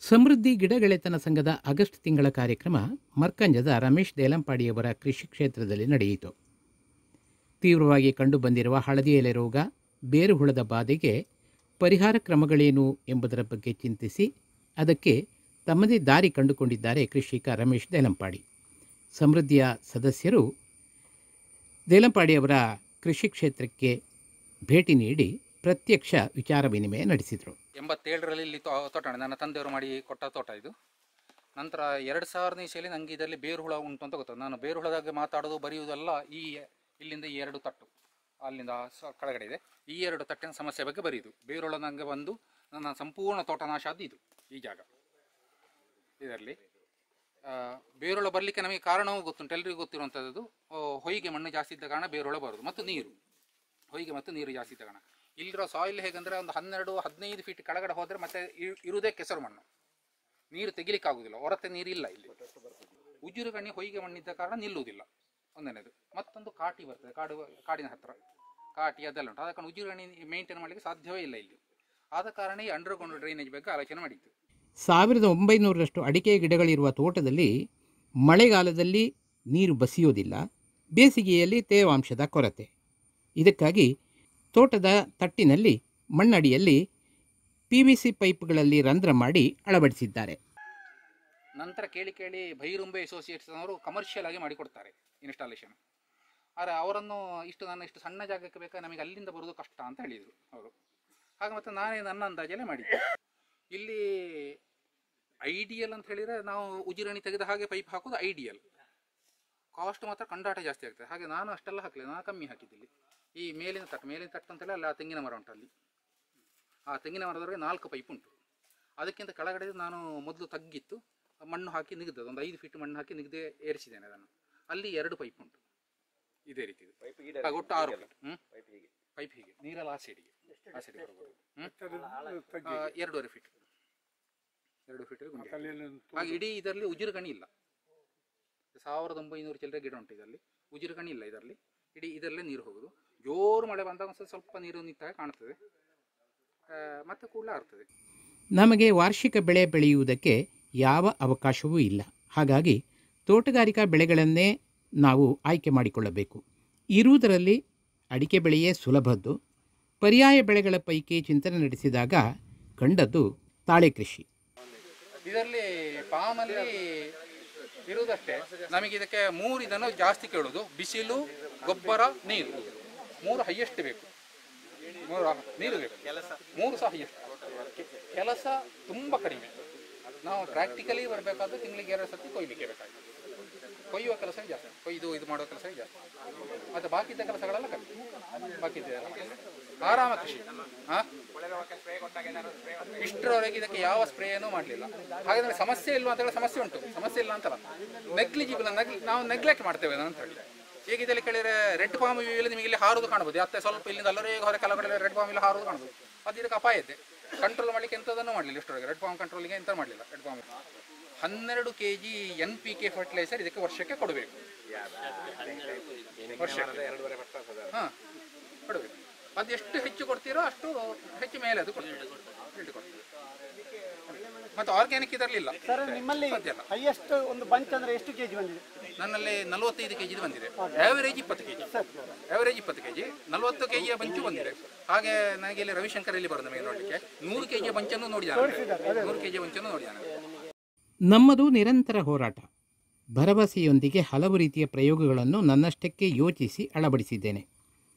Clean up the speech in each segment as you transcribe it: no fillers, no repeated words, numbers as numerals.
ಸಮೃದ್ಧಿ ಗಿಡಗೆಳೆತನ ಸಂಘದ ಆಗಸ್ಟ್ ತಿಂಗಳ ಕಾರ್ಯಕ್ರಮ ಮರ್ಕಂಜದ ರಮೇಶ್ ದೇಲಂಪಾಡಿಯವರ ಕೃಷಿ ಕ್ಷೇತ್ರದಲ್ಲಿ ನಡೆಯಿತು. ತೀವ್ರವಾಗಿ ಕಂಡುಬಂದಿರುವ ಹಳದಿ ಎಲೆ ರೋಗ, ಬೇರುಹುಳದ ಬಾಧೆಗೆ ಪರಿಹಾರ ಕ್ರಮಗಳೇನು ಎಂಬುದರ ಬಗ್ಗೆ ಚಿಂತಿಸಿ ಅದಕ್ಕೆ ತಮ್ಮದೇ ದಾರಿ ಕಂಡುಕೊಂಡಿದ್ದಾರೆ ಕೃಷಿಕ ರಮೇಶ್ ದೇಲಂಪಾಡಿ. ಸಮೃದ್ಧಿಯ ಸದಸ್ಯರು ದೇಲಂಪಾಡಿಯವರ ಕೃಷಿ ಕ್ಷೇತ್ರಕ್ಕೆ ಭೇಟಿ ನೀಡಿ ಪ್ರತ್ಯಕ್ಷ ವಿಚಾರ ವಿನಿಮಯ ನಡೆಸಿದರು. 87ರಲ್ಲಿ ಇಲ್ಲಿ ತೋಟ ನನ್ನ ತಂದೆಯವರು ಮಾಡಿ ಕೊಟ್ಟ ತೋಟ ಇದು. ನಂತರ 2000ನೇ ಇಸವಿಯಲ್ಲಿ ನನಗೆ ಇದರಲ್ಲಿ ಬೇರುಹುಳ ಉಂಟು ಅಂತ ಗೊತ್ತಾಯ್ತು. ನಾನು ಬೇರುಹುಳದಾಗೆ ಮಾತಾಡೋದು ಬರೆಯುವುದೆಲ್ಲ ಇಲ್ಲಿಂದ ಈ 2 ತಟ್ಟು ಅಲ್ಲಿಂದ ಕೆಳಗಡೆ ಇದೆ, ಈ 2 ತಟ್ಟಿನ ಸಮಸ್ಯೆ ಬಗ್ಗೆ ಬರೆಯುವುದು. ಬೇರುಹುಳ ನನಗೆ ಬಂದು ನನ್ನ ಸಂಪೂರ್ಣ ತೋಟ ನಾಶ ಆದ್ದು ಇದು ಈ ಜಾಗ. ಇದರಲ್ಲಿ ಬೇರುಹುಳ ಬರಲಿಕ್ಕೆ ನಮಗೆ ಕಾರಣವೂ ಗೊತ್ತುಂಟು, ಎಲ್ಲರಿಗೂ ಗೊತ್ತಿರುವಂಥದ್ದು. ಹೊಯ್ಗೆ ಮಣ್ಣು ಜಾಸ್ತಿ ಇದ್ದ ಕಾರಣ ಬೇರುಹುಳ ಬರೋದು, ಮತ್ತು ನೀರು, ಹೊಯ್ಗೆ ಮತ್ತು ನೀರು ಜಾಸ್ತಿ ಇದ್ದ ಕಾರಣ. ಇಲ್ಲಿರೋ ಸಾಯಿಲ್ ಹೇಗೆಂದರೆ ಒಂದು 12-15 ಫೀಟ್ ಕೆಳಗಡೆ ಹೋದರೆ ಮತ್ತೆ ಇರುವುದೇ ಕೆಸರು ಮಣ್ಣು, ನೀರು ತೆಗಿಲಿಕ್ಕಾಗೋದಿಲ್ಲ, ಹೊರತೆ ನೀರಿಲ್ಲ ಇಲ್ಲಿ. ಉಜುರು ಗಣಿ ಹೊಯ್ಗೆ ಮಣ್ಣಿದ್ದ ಕಾರಣ ನಿಲ್ಲುವುದಿಲ್ಲ ಒಂದನೇದು. ಮತ್ತೊಂದು ಕಾಟಿ ಬರ್ತದೆ, ಕಾಡಿನ ಹತ್ತಿರ ಕಾಟಿ ಅದೆಲ್ಲ ಉಂಟು. ಆದ ಕಾರಣ ಉಜುರು ಗಣಿ ಮೇಂಟೈನ್ ಮಾಡಲಿಕ್ಕೆ ಸಾಧ್ಯವೇ ಇಲ್ಲ ಇಲ್ಲಿ. ಆದ ಕಾರಣ ಈ ಅಂಡರ್ಗ್ರೌಂಡ್ ಡ್ರೈನೇಜ್ ಬಗ್ಗೆ ಆಲೋಚನೆ ಮಾಡಿದ್ದು. 1900ರಷ್ಟು ಅಡಿಕೆ ಗಿಡಗಳಿರುವ ತೋಟದಲ್ಲಿ ಮಳೆಗಾಲದಲ್ಲಿ ನೀರು ಬಸಿಯೋದಿಲ್ಲ, ಬೇಸಿಗೆಯಲ್ಲಿ ತೇವಾಂಶದ ಕೊರತೆ. ಇದಕ್ಕಾಗಿ ತೋಟದ ತಟ್ಟಿನಲ್ಲಿ ಮಣ್ಣಡಿಯಲ್ಲಿ PVC ಪೈಪ್ಗಳಲ್ಲಿ ರಂಧ್ರ ಮಾಡಿ ಅಳವಡಿಸಿದ್ದಾರೆ. ನಂತರ ಕೇಳಿ ಭೈರುಂಬೆ ಅಸೋಸಿಯೇಟ್ಸ್ನವರು ಕಮರ್ಷಿಯಲ್ ಆಗಿ ಮಾಡಿಕೊಡ್ತಾರೆ ಇನ್ಸ್ಟಾಲೇಷನ್. ಆದರೆ ಅವರನ್ನು ಇಷ್ಟು ಸಣ್ಣ ಜಾಗಕ್ಕೆ ಬೇಕಾ, ನಮಗೆ ಅಲ್ಲಿಂದ ಬರೋದು ಕಷ್ಟ ಅಂತ ಹೇಳಿದರು ಅವರು. ಹಾಗೆ ಮತ್ತು ನಾನೇ ನನ್ನ ಅಂದಾಜಲ್ಲೇ ಮಾಡಿದ್ದೆ. ಇಲ್ಲಿ ಐಡಿಯಲ್ ಅಂತ ಹೇಳಿದರೆ ನಾವು ಉಜಿರಣಿ ತೆಗೆದ ಹಾಗೆ ಪೈಪ್ ಹಾಕೋದು ಐಡಿಯಲ್. ಕಾಸ್ಟ್ ಮಾತ್ರ ಕಂಡಾಟ ಜಾಸ್ತಿ ಆಗ್ತದೆ. ಹಾಗೆ ನಾನು ಅಷ್ಟೆಲ್ಲ ಹಾಕಲಿಲ್ಲ, ನಾನು ಕಮ್ಮಿ ಹಾಕಿದ್ದಿಲ್ಲಿ. ಈ ಮೇಲಿನ ತಟ್ಟು ಅಂತೇಳಿ ಅಲ್ಲಿ ಆ ತೆಂಗಿನ ಮರ ಉಂಟು, ಅಲ್ಲಿ ಆ ತೆಂಗಿನ ಮರದವರೆಗೆ 4 ಪೈಪ್ ಉಂಟು. ಅದಕ್ಕಿಂತ ಕೆಳಗಡೆ ನಾನು ಮೊದಲು ತಗ್ಗಿತ್ತು, ಮಣ್ಣು ಹಾಕಿ ನಿಗದದ್ದು, ಒಂದು 5 ಫೀಟ್ ಮಣ್ಣು ಹಾಕಿ ನಿಗದೆ ಏರಿಸಿದ್ದೇನೆ ಅದನ್ನು. ಅಲ್ಲಿ 2 ಪೈಪ್ ಉಂಟು ಇದೇ ರೀತಿ, ಒಟ್ಟು 6 ಫೀಟ್ ಪೈಪ್ ಹೀಗೆ ನೀರೆಲ್ಲ ಆ ಸೈಡಿಗೆ ಬರ್ಬೋದು. 2.5 ಫೀಟ್ 2 ಫೀಟ್ ಹಾಗೆ ಇಡೀ ಇದರಲ್ಲಿ ಉಜಿರು ಗಣಿ ಇಲ್ಲ. 1900 ಚಿಲ್ಲರೆ ಗಿಡ ಉಂಟು ಇದರಲ್ಲಿ, ಉಜಿರು ಗಣಿ ಇಲ್ಲ ಇದರಲ್ಲಿ. ಇಡೀ ಇದರಲ್ಲೇ ನೀರು ಹೋಗುದು. ಜೋರು ಮಳೆ ಬಂದಾಗ ಸ್ವಲ್ಪ ನೀರು ನಿಂತಾಗ ಕಾಣ್ತದೆ, ಮತ್ತೆ ಕೂಡಲೇ ಆಗ್ತದೆ. ನಮಗೆ ವಾರ್ಷಿಕ ಬೆಳೆ ಬೆಳೆಯುವುದಕ್ಕೆ ಯಾವ ಅವಕಾಶವೂ ಇಲ್ಲ. ಹಾಗಾಗಿ ತೋಟಗಾರಿಕಾ ಬೆಳೆಗಳನ್ನೇ ನಾವು ಆಯ್ಕೆ ಮಾಡಿಕೊಳ್ಳಬೇಕು. ಇರುವುದರಲ್ಲಿ ಅಡಿಕೆ ಬೆಳೆಯೇ ಸುಲಭದ್ದು. ಪರ್ಯಾಯ ಬೆಳೆಗಳ ಪೈಕಿ ಚಿಂತನೆ ನಡೆಸಿದಾಗ ಕಂಡದ್ದು ತಾಳೆ ಕೃಷಿ. ಇದರಲ್ಲಿ ಪಾಮಲ್ಲಿ ಇರುವುದಷ್ಟೇ, ನಮಗೆ ಇದಕ್ಕೆ 3 ಇದನ್ನು ಜಾಸ್ತಿ ಕೇಳೋದು: ಬಿಸಿಲು, ಗೊಬ್ಬರ, ನೀರು. 3 ಹೈಯೆಸ್ಟ್ ಬೇಕು, 3 ನೀರು ಬೇಕು, 3 ಸಹ ಹೈಯೆಸ್ಟ್. ಕೆಲಸ ತುಂಬ ಕಡಿಮೆ. ನಾವು ಪ್ರಾಕ್ಟಿಕಲಿ ಬರಬೇಕಾದ್ರೆ ತಿಂಗಳಿಗೆ 2 ಸತಿ ಕೊಯ್ಲಿಕ್ಕೆ ಬೇಕಾಗಿದೆ. ಕೊಯ್ಯುವ ಕೆಲಸ ಜಾಸ್ತಿ, ಇದು ಮಾಡೋ ಕೆಲಸ ಜಾಸ್ತಿ, ಮತ್ತು ಬಾಕಿದ್ದ ಕೆಲಸಗಳೆಲ್ಲ ಕಮ್ಮಿ. ಬಾಕಿದ್ದ ಆರಾಮ ಕೃಷಿ. ಇಷ್ಟರವರೆಗೆ ಇದಕ್ಕೆ ಯಾವ ಸ್ಪ್ರೇನೂ ಮಾಡಲಿಲ್ಲ. ಹಾಗಾದರೆ ಸಮಸ್ಯೆ ಇಲ್ವಾ ಅಂತ ಹೇಳಿ, ಸಮಸ್ಯೆ ಉಂಟು, ಸಮಸ್ಯೆ ಇಲ್ಲ ಅಂತಲ್ಲ, ನೆಗ್ಲಿಜಿಬಲ್, ನಾವು ನೆಗ್ಲೆಕ್ಟ್ ಮಾಡ್ತೇವೆ ಅಂತ ಹೇಳಿ. ಈಗ ಇದರಲ್ಲಿ ಕೇಳಿದರೆ ರೆಡ್ ಪಾಮ್ ಇಲ್ಲಿ ನಿಮಗೆ ಇಲ್ಲಿ ಹಾರೋದು ಕಾಣಬಹುದು. ಅತ್ತೆ ಸ್ವಲ್ಪ ಇಲ್ಲಿಂದ ಅಲ್ಲರೇ ಹೊರ ಕೆಲವಡೆ ರೆಡ್ ಪಾಮ್ ಇಲ್ಲಿ ಹಾರೋದು ಕಾಣಬಹುದು. ಅದು ಇದಕ್ಕೆ ಅಪಾಯ ಇದೆ. ಕಂಟ್ರೋಲ್ ಮಾಡಲಿಕ್ಕೆ ಎಂಥದನ್ನು ಮಾಡಲಿಲ್ಲ ಇಷ್ಟರೊಳಗೆ. ರೆಡ್ ಪಾಮ್ ಕಂಟ್ರೋಲಿಗೆ ಎಂತ ಮಾಡಲಿಲ್ಲ. Red palm 12 kg NPK fertiliser ಇದಕ್ಕೆ ವರ್ಷಕ್ಕೆ ಕೊಡಬೇಕು. ವರ್ಷಕ್ಕೆ ಕೊಡಬೇಕು. ಅದು ಎಷ್ಟು ಹೆಚ್ಚು ಕೊಡ್ತೀರೋ ಅಷ್ಟು ಹೆಚ್ಚು ಮೇಲೆ ಅದು ಕೊಡ್ತೀವಿ. ಮತ್ತು ಆರ್ಗ್ಯಾನಿಕ್ ಇದರಲಿಲ್ಲ. ನಿಮ್ಮಲ್ಲಿ ಹೈಯೆಸ್ಟ್ ಒಂದು ಬಂಚ್ ಅಂದ್ರೆ ಎಷ್ಟು ಕೆಜಿ ಬಂದಿದೆ? ನನ್ನಲ್ಲಿ 45 kg ಬಂದಿದೆ. Average 20 kg. Average 20 kg, 40 kg bunch ಬಂದಿದೆ. ಹಾಗೆ ನನಗೆ ಇಲ್ಲಿ ರವಿಶಂಕರ್ ಇಲ್ಲಿ ಬರೋದು ನಮಗೆ ನೋಡಲಿಕ್ಕೆ 100 kg ಬಂಚನ್ನು ನೋಡಿದಾನೆ. 100 kg ಬಂಚನ್ನು ನೋಡಿದಾನೆ. ನಮ್ಮದು ನಿರಂತರ ಹೋರಾಟ. ಭರವಸೆಯೊಂದಿಗೆ ಹಲವು ರೀತಿಯ ಪ್ರಯೋಗಗಳನ್ನು ನನ್ನಷ್ಟಕ್ಕೆ ಯೋಚಿಸಿ ಅಳವಡಿಸಿದ್ದೇನೆ.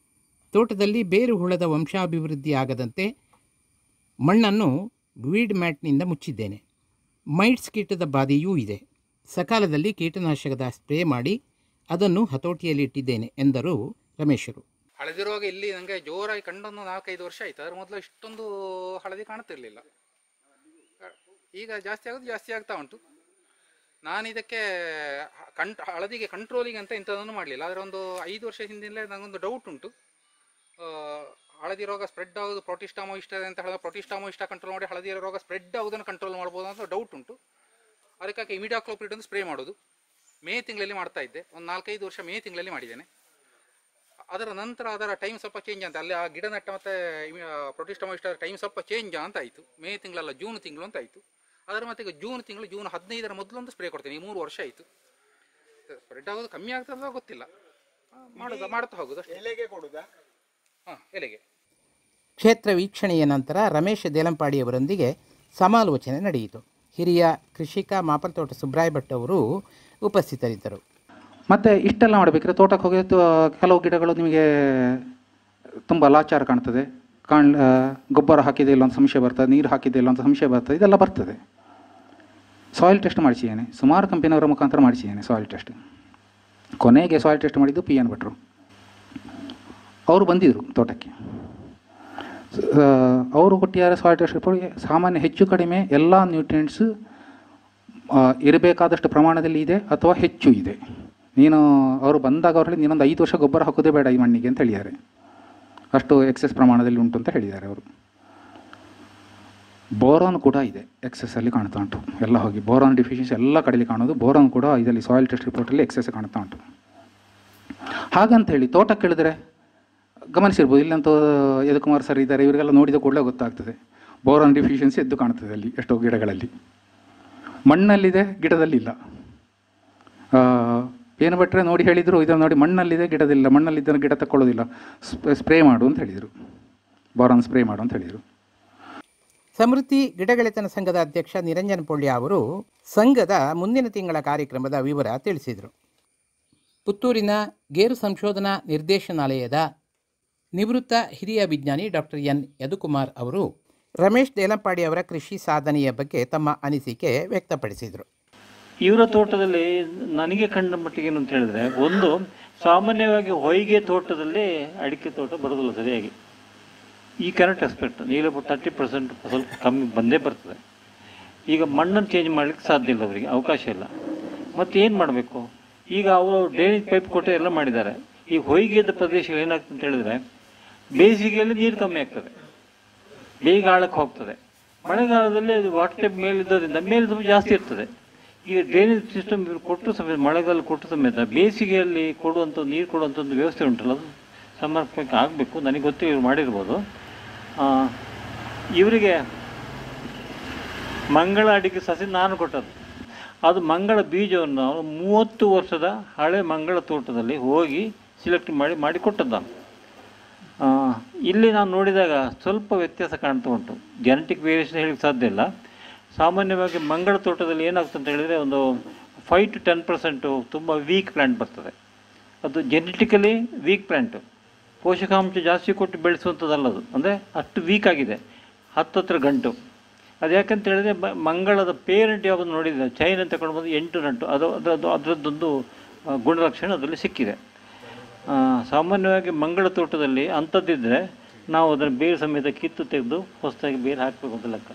ತೋಟದಲ್ಲಿ ಬೇರುಹುಳದ ವಂಶಾಭಿವೃದ್ಧಿ ಆಗದಂತೆ ಮಣ್ಣನ್ನು ವೀಡ್ ಮ್ಯಾಟ್ನಿಂದ ಮುಚ್ಚಿದ್ದೇನೆ. ಮೈಟ್ಸ್ ಕೀಟದ ಬಾಧೆಯೂ ಇದೆ. ಸಕಾಲದಲ್ಲಿ ಕೀಟನಾಶಕದ ಸ್ಪ್ರೇ ಮಾಡಿ ಅದನ್ನು ಹತೋಟಿಯಲ್ಲಿ ಇಟ್ಟಿದ್ದೇನೆ ಎಂದರು ರಮೇಶರು. ಹಳದಿ ರೋಗ ಇಲ್ಲಿ ನನಗೆ ಜೋರಾಗಿ ಕಂಡೊಂದು 4-5 ವರ್ಷ ಆಯಿತು. ಅದರ ಮೊದಲು ಇಷ್ಟೊಂದು ಹಳದಿ ಕಾಣುತ್ತಿರಲಿಲ್ಲ. ಈಗ ಜಾಸ್ತಿ ಆಗ್ತಾ ಉಂಟು. ನಾನು ಇದಕ್ಕೆ ಹಳದಿಗೆ ಕಂಟ್ರೋಲಿಗೆ ಅಂತ ಇಂಥದ್ದನ್ನು ಮಾಡಲಿಲ್ಲ. ಆದರೆ ಒಂದು 5 ವರ್ಷ ಹಿಂದಿನಲ್ಲೇ ನನಗೊಂದು ಡೌಟ್ ಉಂಟು. ಹಳದಿ ರೋಗ ಸ್ಪ್ರೆಡ್ ಆಗೋದು ಪ್ರೊಟಿಸ್ಟಾ ಮೊಯಿಸ್ಟಾ ಅಂತ ಹೇಳಿದ್ರೆ ಪ್ರೊಟಿಸ್ಟಾ ಮೊಯಿಸ್ಟಾ ಕಂಟ್ರೋಲ್ ಮಾಡಿ ಹಳದಿ ರೋಗ ಸ್ಪ್ರೆಡ್ ಆಗೋದನ್ನು ಕಂಟ್ರೋಲ್ ಮಾಡ್ಬೋದು ಅಂತ ಡೌಟ್ ಉಂಟು. ಅದಕ್ಕಾಗಿ ಇಮಿಡಾಕ್ಲೋಪ್ರಿಡ್ ಒಂದು ಸ್ಪ್ರೇ ಮಾಡೋದು ಮೇ ತಿಂಗಳಲ್ಲಿ ಮಾಡ್ತಾ ಇದ್ದೆ. ಒಂದು 4-5 ವರ್ಷ ಮೇ ತಿಂಗಳಲ್ಲಿ ಮಾಡಿದ್ದೇನೆ. ಅದರ ನಂತರ ಅದರ ಟೈಮ್ ಸ್ವಲ್ಪ ಚೇಂಜ್ ಅಂತ, ಅಲ್ಲಿ ಆ ಗಿಡ ನೆಟ್ಟ ಮತ್ತು ಪ್ರೊಟಿಸ್ಟಾ ಮೊಯಿಸ್ಟಾ ಟೈಮ್ ಸ್ವಲ್ಪ ಚೇಂಜ್ ಅಂತ ಆಯಿತು. ಮೇ ತಿಂಗಳಲ್ಲ, ಜೂನ್ ತಿಂಗಳು ಅಂತ ಆಯಿತು. ಅದರ ಮತ್ತೆ ಈಗ ಜೂನ್ 15 ಮೊದಲೊಂದು ಸ್ಪ್ರೇ ಕೊಡ್ತೀನಿ. ಈ 3 ವರ್ಷ ಆಯಿತು. ಸ್ಪ್ರೆಡ್ ಆಗೋದು ಕಮ್ಮಿ ಆಗ್ತದೋ ಗೊತ್ತಿಲ್ಲ, ಮಾಡ್ತಾ ಹೋಗೋದು ಅಷ್ಟೇ. ಎಲೆಗೆ ಕೊಡುದಾ? ಹಾಂ, ಎಲೆಗೆ. ಕ್ಷೇತ್ರ ವೀಕ್ಷಣೆಯ ನಂತರ ರಮೇಶ್ ದೇಲಂಪಾಡಿಯವರೊಂದಿಗೆ ಸಮಾಲೋಚನೆ ನಡೆಯಿತು. ಹಿರಿಯ ಕೃಷಿಕ ಮಾಪಲ್ತೋಟ ಸುಬ್ರಾಯ ಭಟ್ ಅವರು ಉಪಸ್ಥಿತರಿದ್ದರು. ಮತ್ತು ಇಷ್ಟೆಲ್ಲ ಮಾಡಬೇಕಿದ್ರೆ ತೋಟಕ್ಕೆ ಹೋಗಿ ಕೆಲವು ಗಿಡಗಳು ನಿಮಗೆ ತುಂಬ ಲಾಚಾರ ಕಾಣ್ತದೆ, ಗೊಬ್ಬರ ಹಾಕಿದೆ ಇಲ್ಲ ಅಂತ ಸಂಶಯ ಬರ್ತದೆ, ನೀರು ಹಾಕಿದೆ ಇಲ್ಲ ಅಂತ ಸಂಶಯ ಬರ್ತದೆ, ಇದೆಲ್ಲ ಬರ್ತದೆ. ಸಾಯಿಲ್ ಟೆಸ್ಟ್ ಮಾಡಿಸಿದ್ದೇನೆ, ಸುಮಾರು ಕಂಪನಿಯವರ ಮುಖಾಂತರ ಮಾಡಿಸಿದ್ದೇನೆ ಸಾಯಿಲ್ ಟೆಸ್ಟ್. ಕೊನೆಗೆ ಸಾಯಿಲ್ ಟೆಸ್ಟ್ ಮಾಡಿದ್ದು PN ಭಟ್ರು. ಅವರು ಬಂದಿದ್ದರು ತೋಟಕ್ಕೆ. ಅವರು ಕೊಟ್ಟಿದ್ದಾರೆ ಸಾಯಿಲ್ ಟೆಸ್ಟ್ ರಿಪೋರ್ಟ್. ಸಾಮಾನ್ಯ ಹೆಚ್ಚು ಕಡಿಮೆ ಎಲ್ಲ ನ್ಯೂಟ್ರಿಯೆಂಟ್ಸ್ ಇರಬೇಕಾದಷ್ಟು ಪ್ರಮಾಣದಲ್ಲಿ ಇದೆ ಅಥವಾ ಹೆಚ್ಚು ಇದೆ. ನೀನು ಅವರು ಬಂದಾಗ ಅವರಲ್ಲಿ ನೀನೊಂದು 5 ವರ್ಷ ಗೊಬ್ಬರ ಹಾಕೋದೇ ಬೇಡ ಈ ಮಣ್ಣಿಗೆ ಅಂತ ಹೇಳಿದ್ದಾರೆ. ಅಷ್ಟು ಎಕ್ಸೆಸ್ ಪ್ರಮಾಣದಲ್ಲಿ ಉಂಟು ಅಂತ ಹೇಳಿದ್ದಾರೆ ಅವರು. ಬೋರಾನ್ ಕೂಡ ಇದೆ, ಎಕ್ಸೆಸ್ಸಲ್ಲಿ ಕಾಣ್ತಾ ಉಂಟು. ಎಲ್ಲ ಹೋಗಿ ಬೋರಾನ್ ಡಿಫಿಷಿಯನ್ಸಿ ಎಲ್ಲ ಕಡೆಯಲ್ಲಿ ಕಾಣೋದು. ಬೋರಾನ್ ಕೂಡ ಇದರಲ್ಲಿ ಸಾಯಿಲ್ ಟೆಸ್ಟ್ ರಿಪೋರ್ಟಲ್ಲಿ ಎಕ್ಸೆಸ್ ಕಾಣ್ತಾ ಉಂಟು. ಹಾಗಂತ ಹೇಳಿ ತೋಟಕ್ಕೆ ಕೇಳಿದ್ರೆ ಗಮನಿಸಿರ್ಬೋದು, ಇಲ್ಲಂತೂ ಯದುಕುಮಾರ್ ಸರ್ ಇದ್ದಾರೆ, ಇವರಿಗೆಲ್ಲ ನೋಡಿದ ಕೂಡಲೇ ಗೊತ್ತಾಗ್ತದೆ ಬೋರಾನ್ ಡಿಫಿಷಿಯನ್ಸಿ ಎದ್ದು ಕಾಣ್ತದೆ ಅಲ್ಲಿ ಎಷ್ಟೋ ಗಿಡಗಳಲ್ಲಿ. ಮಣ್ಣಲ್ಲಿದೆ, ಗಿಡದಲ್ಲಿಲ್ಲ. ಏನು ಭಟ್ರೆ ನೋಡಿ ಹೇಳಿದರು, ಇದನ್ನು ನೋಡಿ ಮಣ್ಣಲ್ಲಿದೆ ಗಿಡದಿಲ್ಲ, ಮಣ್ಣಲ್ಲಿದ್ದ ಗಿಡ ತಗೊಳ್ಳೋದಿಲ್ಲ, ಸ್ಪ್ರೇ ಮಾಡು ಅಂತ ಹೇಳಿದರು, ಬೋರಾನ್ ಸ್ಪ್ರೇ ಮಾಡು ಅಂತ ಹೇಳಿದರು. ಸಮೃದ್ಧಿ ಗಿಡಗೆಳೆತನ ಸಂಘದ ಅಧ್ಯಕ್ಷ ನಿರಂಜನ್ ಪೊಳ್ಯ ಅವರು ಸಂಘದ ಮುಂದಿನ ತಿಂಗಳ ಕಾರ್ಯಕ್ರಮದ ವಿವರ ತಿಳಿಸಿದರು. ಪುತ್ತೂರಿನ ಗೇರು ಸಂಶೋಧನಾ ನಿರ್ದೇಶನಾಲಯದ ನಿವೃತ್ತ ಹಿರಿಯ ವಿಜ್ಞಾನಿ ಡಾಕ್ಟರ್ ಎನ್ ಯದುಕುಮಾರ್ ಅವರು ರಮೇಶ್ ದೇಲಂಪಾಡಿ ಅವರ ಕೃಷಿ ಸಾಧನೆಯ ಬಗ್ಗೆ ತಮ್ಮ ಅನಿಸಿಕೆ ವ್ಯಕ್ತಪಡಿಸಿದರು. ಇವರ ತೋಟದಲ್ಲಿ ನನಗೆ ಕಂಡ ಮಟ್ಟಿಗೆ ಏನು ಅಂತ ಹೇಳಿದ್ರೆ, ಒಂದು ಸಾಮಾನ್ಯವಾಗಿ ಹೊಯ್ಗೆ ತೋಟದಲ್ಲಿ ಅಡಿಕೆ ತೋಟ ಬರೋದಿಲ್ಲ ಸರಿಯಾಗಿ. ಈ ಕ್ಯಾರೆಟ್ ಎಕ್ಸ್ಪೆಕ್ಟ್ ನೀಲಪು 30% ಸ್ವಲ್ಪ ಕಮ್ಮಿ ಬಂದೇ ಬರ್ತದೆ. ಈಗ ಮಣ್ಣನ್ನು ಚೇಂಜ್ ಮಾಡಲಿಕ್ಕೆ ಸಾಧ್ಯ ಇಲ್ಲ, ಅವರಿಗೆ ಅವಕಾಶ ಇಲ್ಲ. ಮತ್ತು ಏನು ಮಾಡಬೇಕು, ಈಗ ಅವರು ಡ್ರೈನೇಜ್ ಪೈಪ್ ಕೊಟ್ಟು ಎಲ್ಲ ಮಾಡಿದ್ದಾರೆ. ಈ ಹೊಯ್ಗೆದ ಪ್ರದೇಶಗಳು ಏನಾಗ್ತದೆ ಅಂತ ಹೇಳಿದ್ರೆ, ಬೇಸಿಗೆಯಲ್ಲಿ ನೀರು ಕಮ್ಮಿ ಆಗ್ತದೆ, ಬೇಗ ಆಳಕ್ಕೆ ಹೋಗ್ತದೆ. ಮಳೆಗಾಲದಲ್ಲಿ ಅದು ವಾಟರ್ ಟೈಪ್ ಮೇಲಿದ್ದರಿಂದ ಮೇಲೆ ಸ್ವಲ್ಪ ಜಾಸ್ತಿ ಇರ್ತದೆ. ಈಗ ಡ್ರೈನೇಜ್ ಸಿಸ್ಟಮ್ ಇವರು ಕೊಟ್ಟು ಸಮೇತ, ಮಳೆಗಾಲ ಕೊಟ್ಟು ಸಮೇತ ಬೇಸಿಗೆಯಲ್ಲಿ ಕೊಡುವಂಥ ನೀರು ಕೊಡುವಂಥ ಒಂದು ವ್ಯವಸ್ಥೆ ಉಂಟಲ್ಲ, ಅದು ಸಮರ್ಪಕ ಆಗಬೇಕು. ನನಗೆ ಗೊತ್ತಿಲ್ಲ, ಇವ್ರು ಮಾಡಿರ್ಬೋದು. ಇವರಿಗೆ ಮಂಗಳ ಅಡಿಕೆ ಸಸಿ ನಾನು ಕೊಟ್ಟದ್ದು. ಅದು ಮಂಗಳ ಬೀಜವನ್ನು ನಾವು 30 ವರ್ಷದ ಹಳೆ ಮಂಗಳ ತೋಟದಲ್ಲಿ ಹೋಗಿ ಸಿಲೆಕ್ಟ್ ಮಾಡಿ ಕೊಟ್ಟದ್ದು ನಾನು. ಇಲ್ಲಿ ನಾನು ನೋಡಿದಾಗ ಸ್ವಲ್ಪ ವ್ಯತ್ಯಾಸ ಕಾಣ್ತಾ ಉಂಟು. ಜೆನೆಟಿಕ್ ವೇರಿಯೇಷನ್ ಹೇಳಲಿಕ್ಕೆ ಸಾಧ್ಯ ಇಲ್ಲ. ಸಾಮಾನ್ಯವಾಗಿ ಮಂಗಳ ತೋಟದಲ್ಲಿ ಏನಾಗ್ತದೆ ಅಂತ ಹೇಳಿದರೆ, ಒಂದು 5 to 10% ತುಂಬ ವೀಕ್ ಪ್ಲ್ಯಾಂಟ್ ಬರ್ತದೆ. ಅದು ಜೆನೆಟಿಕಲಿ ವೀಕ್ ಪ್ಲ್ಯಾಂಟು, ಪೋಷಕಾಂಶ ಜಾಸ್ತಿ ಕೊಟ್ಟು ಬೆಳೆಸುವಂಥದ್ದಲ್ಲದು. ಅಂದರೆ ಅಷ್ಟು ವೀಕ್ ಆಗಿದೆ, 10 ಗಂಟು. ಅದು ಯಾಕಂತ ಹೇಳಿದರೆ, ಮಂಗಳದ ಪೇರೆಂಟ್ ಯಾವುದು ನೋಡಿದರೆ ಚೈನ್ ಅಂತ ತಗೊಂಡು ಬಂದು 8 ನಂಟು, ಅದರದ್ದೊಂದು ಗುಣಲಕ್ಷಣ ಅದರಲ್ಲಿ ಸಿಕ್ಕಿದೆ. ಸಾಮಾನ್ಯವಾಗಿ ಮಂಗಳ ತೋಟದಲ್ಲಿ ಅಂಥದ್ದಿದ್ದರೆ ನಾವು ಅದನ್ನು ಬೇರು ಸಮೇತ ಕಿತ್ತು ತೆಗೆದು ಹೊಸದಾಗಿ ಬೇರು ಹಾಕಬೇಕು ಅಂತ ಲೆಕ್ಕ.